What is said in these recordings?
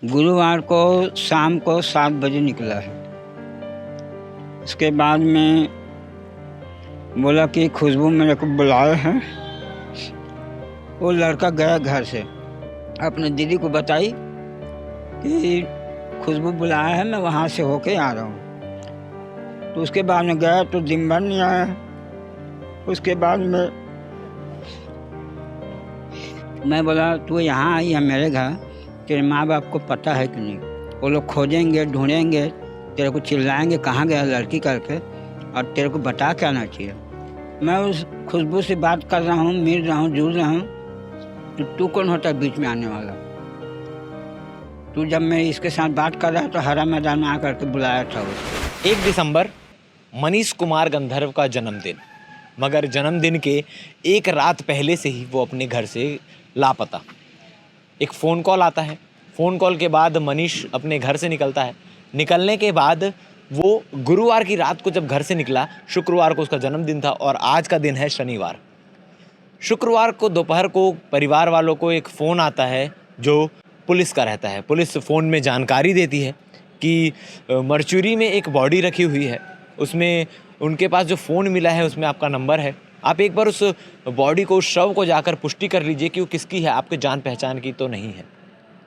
गुरुवार को शाम को 7 बजे निकला है। उसके बाद में बोला कि खुशबू मेरे को बुलाए हैं। वो लड़का गया घर से, अपने दीदी को बताई कि खुशबू बुलाया है, मैं वहाँ से होके आ रहा हूँ। तो उसके बाद में गया तो दिन भर नहीं आया। उसके बाद में मैं बोला तू यहाँ आई है मेरे घर, तेरे माँ बाप को पता है कि नहीं? वो लोग खोजेंगे, ढूंढेंगे, तेरे को चिल्लाएंगे कहाँ गया लड़की करके, और तेरे को बता के आना चाहिए। मैं उस खुशबू से बात कर रहा हूँ, मिल रहा हूँ, जुड़ रहा हूँ, तो तू कौन होता है बीच में आने वाला? तू जब मैं इसके साथ बात कर रहा तो हरा मैदान में आकर के बुलाया था उसको। 1 दिसंबर मनीष कुमार गंधर्व का जन्मदिन, मगर जन्मदिन के एक रात पहले से ही वो अपने घर से लापता। एक फ़ोन कॉल आता है। फ़ोन कॉल के बाद मनीष अपने घर से निकलता है। निकलने के बाद वो गुरुवार की रात को जब घर से निकला, शुक्रवार को उसका जन्मदिन था और आज का दिन है शनिवार। शुक्रवार को दोपहर को परिवार वालों को एक फ़ोन आता है जो पुलिस का रहता है। पुलिस फ़ोन में जानकारी देती है कि मरचुरी में एक बॉडी रखी हुई है, उसमें उनके पास जो फ़ोन मिला है उसमें आपका नंबर है, आप एक बार उस बॉडी को, उस शव को जाकर पुष्टि कर लीजिए कि वो किसकी है, आपके जान पहचान की तो नहीं है।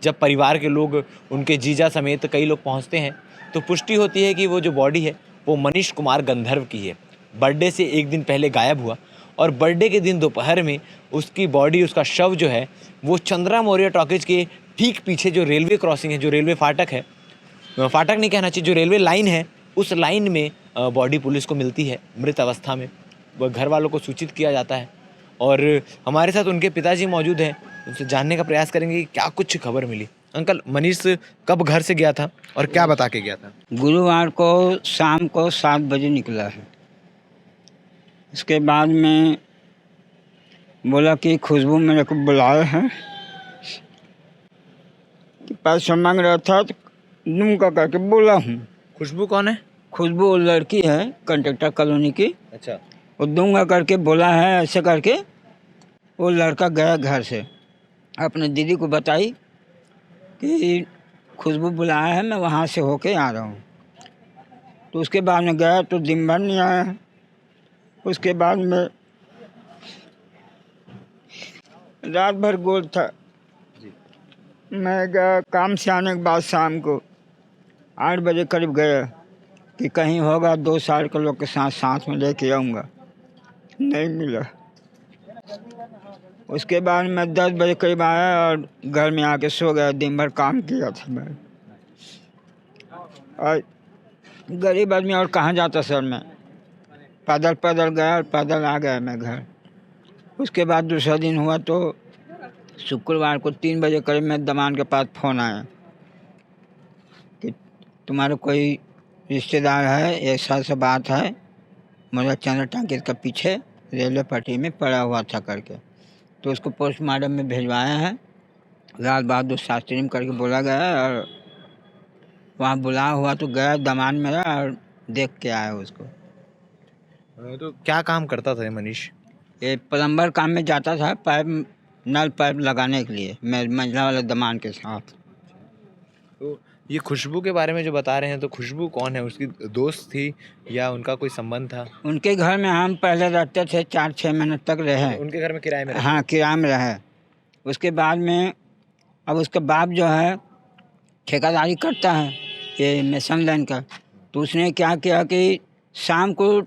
जब परिवार के लोग, उनके जीजा समेत कई लोग पहुंचते हैं तो पुष्टि होती है कि वो जो बॉडी है वो मनीष कुमार गंधर्व की है। बर्थडे से एक दिन पहले गायब हुआ और बर्थडे के दिन दोपहर में उसकी बॉडी, उसका शव जो है वो चंद्रा मौर्य टॉकीज के ठीक पीछे जो रेलवे क्रॉसिंग है, जो रेलवे फाटक है, फाटक नहीं कहना चाहिए, जो रेलवे लाइन है, उस लाइन में बॉडी पुलिस को मिलती है मृत अवस्था में। वह घर वालों को सूचित किया जाता है और हमारे साथ उनके पिताजी मौजूद हैं। उनसे जानने का प्रयास करेंगे कि क्या कुछ खबर मिली। अंकल, मनीष कब घर से गया था और क्या बता के गया था? गुरुवार को शाम को 7 बजे निकला है। उसके बाद में बोला कि खुशबू मेरे को बुलाए हैं कि पैसा मांग रहा था, तो दूंगा करके बोला हूँ। खुशबू कौन है? खुशबू वो लड़की है कंट्रेक्टर कॉलोनी की, अच्छा। वो दूंगा करके बोला है। ऐसे करके वो लड़का गया घर से, अपने दीदी को बताई कि खुशबू बुलाया है, मैं वहाँ से होके आ रहा हूँ। तो उसके बाद में गया तो दिन भर नहीं आया। उसके बाद में रात भर गोल था। मैं गया काम से आने के बाद शाम को 8 बजे करीब गया कि कहीं होगा 2 साल के लोग के साथ में लेके आऊँगा, नहीं मिला। उसके बाद मैं 10 बजे करीब आया और घर में आके सो गया। दिन भर काम किया था मैं, और गरीब आदमी और कहाँ जाता सर। मैं पैदल पैदल गया और पैदल आ गया मैं घर। उसके बाद दूसरा दिन हुआ तो शुक्रवार को 3 बजे करीब मैं दमान के पास फ़ोन आया कि तुम्हारा कोई रिश्तेदार है, ऐसा सा बात है, मुझे चंद्र टांकिस का पीछे रेलवे पटरी में पड़ा हुआ था करके। तो उसको पोस्टमार्टम में भिजवाया है। लाल बहादुर शास्त्री में करके बोला गया है, और वहाँ बुला हुआ तो गया दमान मेरा और देख के आया उसको। तो क्या काम करता था ये मनीष? ये प्लम्बर काम में जाता था, पाइप, नल पाइप लगाने के लिए, मैं मंझला वाले दमान के साथ। तो ये खुशबू के बारे में जो बता रहे हैं, तो खुशबू कौन है? उसकी दोस्त थी या उनका कोई संबंध था? उनके घर में हम पहले रहते थे, 4-6 महीने तक रहे। उनके घर में किराए में रहते? हाँ, किराए में रहे। उसके बाद में अब उसका बाप जो है ठेकेदारी करता है ये मिशन लाइन का। तो उसने क्या किया कि शाम को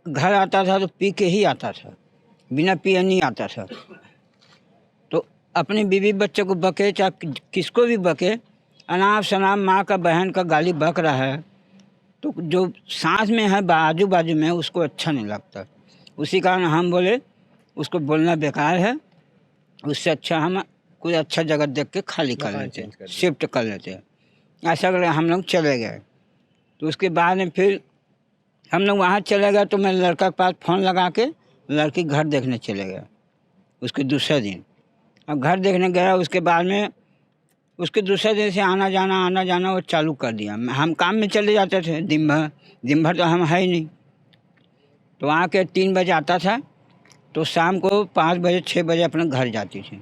घर आता था तो पी के ही आता था, बिना पिए नहीं आता था। तो अपनी बीवी बच्चे को बके, चाहे किसको भी बके, अनाप शनाप माँ का बहन का गाली बक रहा है, तो जो सांस में है आजू बाजू में, उसको अच्छा नहीं लगता। उसी कारण हम बोले उसको बोलना बेकार है, उससे अच्छा हम कोई अच्छा जगह देख के खाली कर लेते हैं, शिफ्ट कर लेते हैं। ऐसा करके हम लोग चले गए। तो उसके बाद में फिर हम लोग वहाँ चले गए तो मैं लड़का के पास फ़ोन लगा के लड़की घर देखने चले गया उसके दूसरे दिन। अब घर देखने गया, उसके बाद में उसके दूसरे दिन से आना जाना वो चालू कर दिया। हम काम में चले जाते थे दिन भर तो हम है ही नहीं। तो आके 3 बजे आता था, तो शाम को 5 बजे 6 बजे अपने घर जाती थी।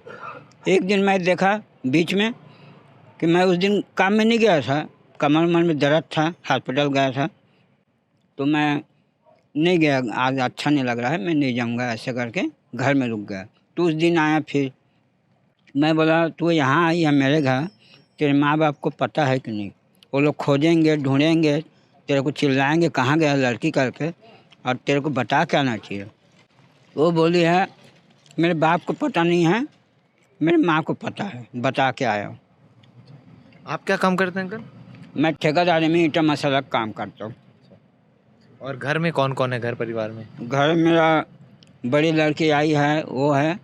एक दिन मैं देखा बीच में कि मैं उस दिन काम में नहीं गया था, कमर उमर में दर्द था, हॉस्पिटल गया था, तो मैं नहीं गया, आज अच्छा नहीं लग रहा है, मैं नहीं जाऊंगा, ऐसे करके घर में रुक गया। तो उस दिन आया फिर, मैं बोला तू यहाँ आई है मेरे घर, तेरे माँ बाप को पता है कि नहीं? वो लोग खोजेंगे, ढूंढेंगे, तेरे को चिल्लाएंगे कहाँ गया लड़की करके, और तेरे को बता के आना चाहिए। वो बोली है मेरे बाप को पता नहीं है, मेरे माँ को पता है, बता के आया हूँ। आप क्या काम करते हैं अंकल? मैं ठेकेदारी में ईंटा मसाला का काम करता हूँ। और घर में कौन कौन है, घर परिवार में? घर मेरा बड़ी लड़की आई है, वो है,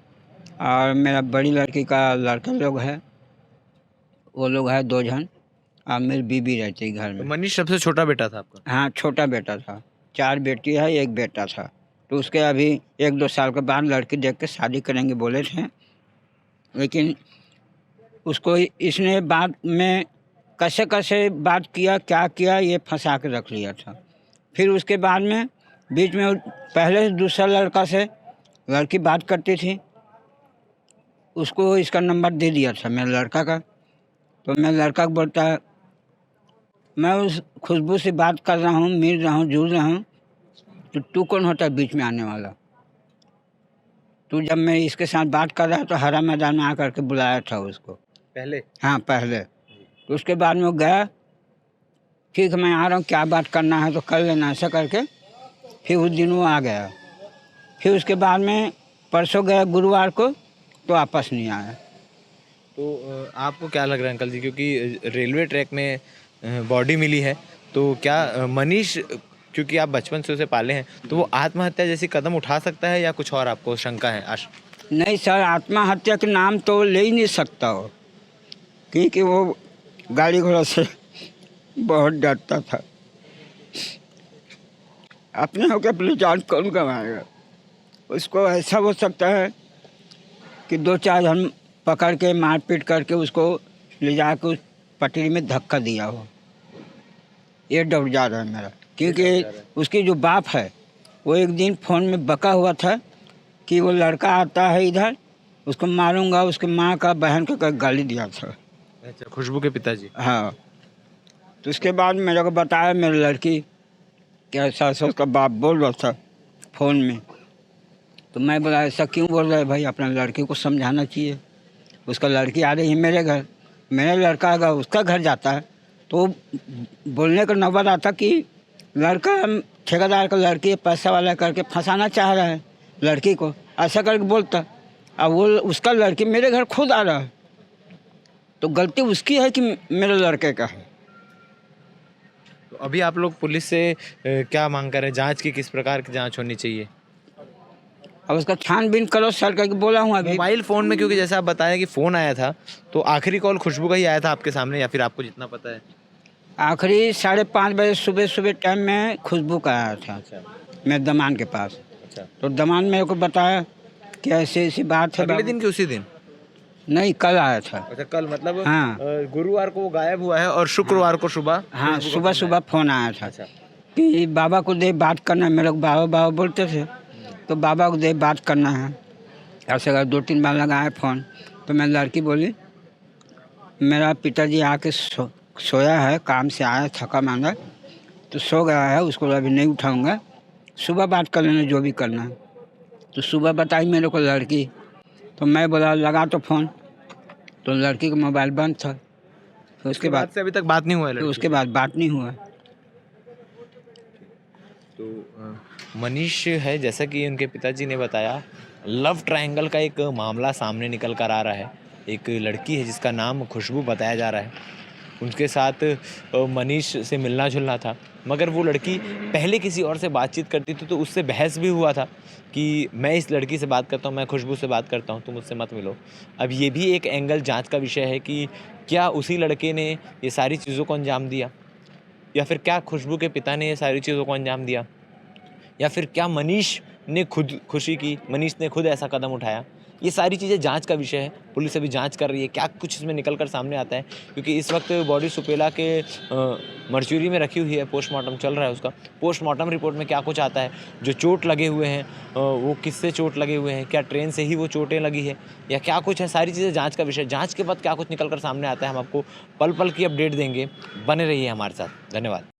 और मेरा बड़ी लड़की का लड़का लोग है, वो लोग है 2 जन, और मेरी बीबी रहती है घर तो में। मनीष सबसे छोटा बेटा था आपका? हाँ, छोटा बेटा था, 4 बेटी है, 1 बेटा था। तो उसके अभी 1-2 साल के बाद लड़की देख के शादी करेंगे बोले थे, लेकिन उसको इसने बाद में कैसे कैसे बात किया, क्या किया, ये फंसा के रख लिया था। फिर उसके बाद में बीच में पहले से दूसरा लड़का से लड़की बात करती थी, उसको इसका नंबर दे दिया था मेरे लड़का का। तो मैं लड़का को बोलता है मैं उस खुशबू से बात कर रहा हूँ, मिल रहा हूँ, जुड़ रहा हूँ, तो तू कौन होता है बीच में आने वाला? तू जब मैं इसके साथ बात कर रहा तो हरा मैदान में आकर के बुलाया था उसको पहले? हाँ, पहले। तो उसके बाद में वो गया, ठीक है मैं आ रहा हूँ, क्या बात करना है तो कर लेना, ऐसा करके फिर उस दिन वो आ गया। फिर उसके बाद में परसों गया गुरुवार को, तो वापस नहीं आया। तो आपको क्या लग रहा है अंकल जी, क्योंकि रेलवे ट्रैक में बॉडी मिली है, तो क्या मनीष, क्योंकि आप बचपन से उसे पाले हैं, तो वो आत्महत्या जैसी कदम उठा सकता है या कुछ और आपको शंका है? नहीं सर, आत्महत्या के नाम तो ले ही नहीं सकता हो, क्योंकि वो गाड़ी घोड़ा से बहुत डरता था। अपने होकर अपनी जान कौन गंवाएगा? उसको ऐसा हो सकता है कि 2-4 जन पकड़ के मारपीट करके उसको ले जाकर उस पटरी में धक्का दिया हो, ये डर जा रहा है मेरा। क्योंकि उसकी जो बाप है वो एक दिन फ़ोन में बका हुआ था कि वो लड़का आता है इधर, उसको मारूंगा, उसके माँ का बहन का गाली दिया था। अच्छा, खुशबू के पिताजी? हाँ। तो उसके बाद मेरे को बताया मेरी लड़की कि ऐसा ऐसा उसका बाप बोल रहा था फ़ोन में। तो मैं बोला ऐसा क्यों बोल रहा है भाई, अपना लड़की को समझाना चाहिए। उसका लड़की आ रही है मेरे घर, मेरा लड़का अगर उसका घर जाता है तो बोलने का नौबत आता कि लड़का ठेकेदार का लड़की पैसा वाला करके फंसाना चाह रहा है लड़की को, ऐसा करके बोलता। अब वो उसका लड़की मेरे घर खुद आ रहा है, तो गलती उसकी है कि मेरे लड़के का है। तो अभी आप लोग पुलिस से क्या मांग कर रहे हैं? जांच की किस प्रकार की जांच होनी चाहिए? अब उसका छानबीन करो सर करके बोला हूँ अभी। मोबाइल फ़ोन में, क्योंकि जैसा आप बताया कि फ़ोन आया था, तो आखिरी कॉल खुशबू का ही आया था आपके सामने, या फिर आपको जितना पता है? आखिरी 5:30 बजे सुबह टाइम में खुशबू का आया था। अच्छा। मेरे दमान के पास। अच्छा, तो दमान मेरे को बताया कि ऐसी ऐसी बात है। अगले दिन की उसी दिन? नहीं, कल आया था। अच्छा, कल मतलब हाँ। गुरुवार को वो गायब हुआ है और शुक्रवार को सुबह? हाँ, सुबह सुबह फ़ोन आया था अच्छा। कि बाबा को दे बात करना है। मेरे को बाबा बाबा बोलते थे, तो बाबा को दे बात करना है। ऐसे अगर 2-3 बार लगाया फ़ोन, तो मैं लड़की बोली मेरा पिताजी आके सोया है, काम से आया थका मांदा, तो सो गया है, उसको अभी नहीं उठाऊंगा, सुबह बात कर लेना जो भी करना है। तो सुबह बताई मेरे को लड़की, तो मैं बोला लगा तो फ़ोन, तो लड़की का मोबाइल बंद था। तो उसके बाद से अभी तक बात नहीं हुआ है तो लड़की उसके बाद बात नहीं हुआ। तो मनीष है, जैसा कि उनके पिताजी ने बताया, लव ट्रायंगल का एक मामला सामने निकल कर आ रहा है। एक लड़की है जिसका नाम खुशबू बताया जा रहा है, उनके साथ मनीष से मिलना जुलना था, मगर वो लड़की पहले किसी और से बातचीत करती थी, तो उससे बहस भी हुआ था कि मैं इस लड़की से बात करता हूँ, मैं खुशबू से बात करता हूँ, तुम मुझसे मत मिलो। अब ये भी एक एंगल जांच का विषय है कि क्या उसी लड़के ने ये सारी चीज़ों को अंजाम दिया, या फिर क्या खुशबू के पिता ने ये सारी चीज़ों को अंजाम दिया, या फिर क्या मनीष ने खुद खुशी की, मनीष ने खुद ऐसा कदम उठाया, ये सारी चीज़ें जांच का विषय है, पुलिस अभी जांच कर रही है, क्या कुछ इसमें निकल कर सामने आता है, क्योंकि इस वक्त बॉडी सुपेला के मर्चुरी में रखी हुई है, पोस्टमार्टम चल रहा है उसका। पोस्टमार्टम रिपोर्ट में क्या कुछ आता है, जो चोट लगे हुए हैं वो किससे चोट लगे हुए हैं, क्या ट्रेन से ही वो चोटें लगी है या क्या कुछ है, सारी चीज़ें जांच का विषय। जांच के बाद क्या कुछ निकल कर सामने आता है हम आपको पल पल की अपडेट देंगे, बने रहिए हमारे साथ। धन्यवाद।